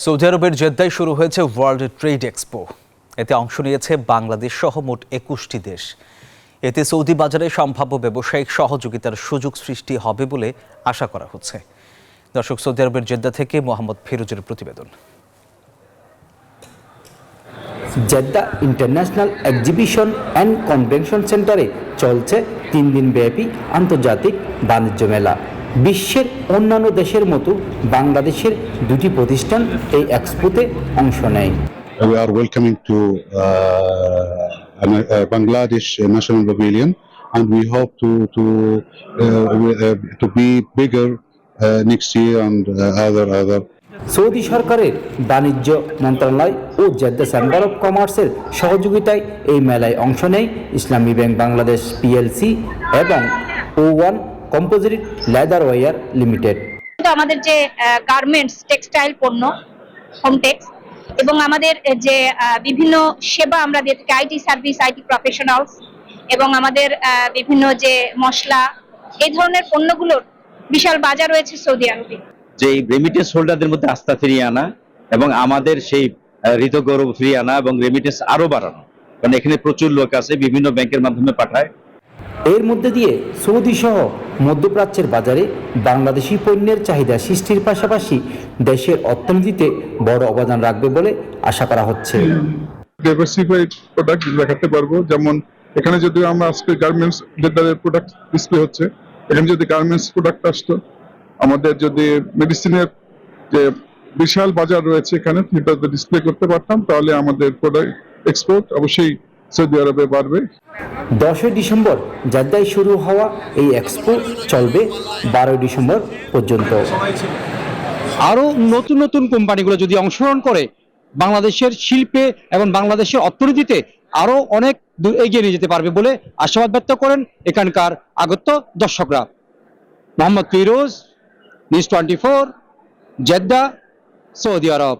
Saudi আরবের জেদ্দায় শুরু হয়েছে ওয়ার্ল্ড ট্রেড এক্সপো। এতে অংশ নিয়েছে বাংলাদেশ সহ মোট ২১টি দেশ। এতে সৌদি বাজারে সম্ভাব্য ব্যবসায়িক সহযোগিতার সুযোগ সৃষ্টি হবে বলে আশা করা হচ্ছে। দর্শক, সৌদি আরবের জেদ্দা থেকে মোহাম্মদ ফিরোজের প্রতিবেদন। Jeddah international exhibition and convention সেন্টারে চলছে ৩ দিন ব্যাপী আন্তর্জাতিক বাণিজ্য মেলা। বিশ্বের অন্যান্য দেশের মতো বাংলাদেশের দুটি প্রতিষ্ঠান এই এক্সপোতে অংশ নেয়। We are welcoming to Bangladesh National Pavilion, and we hope to be bigger next year and other. Saudi সরকারের বাণিজ্য মন্ত্রণালয় ও জেদ্দা চেম্বার অফ কমার্সের সহযোগিতায় এই মেলায় অংশ নেয় ইসলামী ব্যাংক বাংলাদেশ পিএলসি এবং O1 composite leather wire limited. আমাদের যে গার্মেন্টস, টেক্সটাইল পণ্য, হোমটেক্স এবং আমাদের যে বিভিন্ন সেবা আমরা দিয়ে থাকি, আইটি সার্ভিস, আইটি প্রফেশনালস এবং আমাদের বিভিন্ন যে মশলা, এই ধরনের পণ্যগুলোর বিশাল বাজার রয়েছে সৌদি আরবে। যে রেমিটেন্স হোল্ডারদের মধ্যে আস্থা ফিরিয়ে আনা এবং আমাদের সেই হৃতগৌরব ফিরিয়ে আনা এবং রেমিটেন্স আরো বাড়ানো, কারণ এখানে প্রচুর লোক আছে, বিভিন্ন ব্যাংকের মাধ্যমে পাঠায়। এর মধ্যে দিয়ে সৌদি সহ মধ্যপ্রাচ্যের বাজারে বাংলাদেশি পণ্যের চাহিদা সৃষ্টির পাশাপাশি দেশের অর্থনীতিতে বড় অবদান রাখবে বলে আশা করা হচ্ছে। ডাইভার্সিফাইড প্রোডাক্ট দেখাতে পারবো, যেমন এখানে যদি আমরা আজকে গার্মেন্টস প্রোডাক্ট ডিসপ্লে হচ্ছে, এখানে যদি গার্মেন্টস প্রোডাক্ট আসতো, আমাদের যদি মেডিসিনের যে বিশাল বাজার রয়েছে এখানে সেটা ডিসপ্লে করতে পারতাম, তাহলে আমাদের প্রোডাক্ট এক্সপোর্ট অবশ্যই সৌদি আরবে বাড়বে। 10 ডিসেম্বর জেদ্দায় শুরু হওয়া এই এক্সপো চলবে 12 ডিসেম্বর পর্যন্ত। আরও নতুন নতুন কোম্পানিগুলো যদি অংশগ্রহণ করে বাংলাদেশের শিল্পে এবং বাংলাদেশের অর্থনীতিতে আরও অনেক দূর এগিয়ে নিয়ে যেতে পারবে বলে আশাবাদ ব্যক্ত করেন এখানকার আগত দর্শকরা। Mohammad Feroz, news 24, Jeddah, Saudi আরব।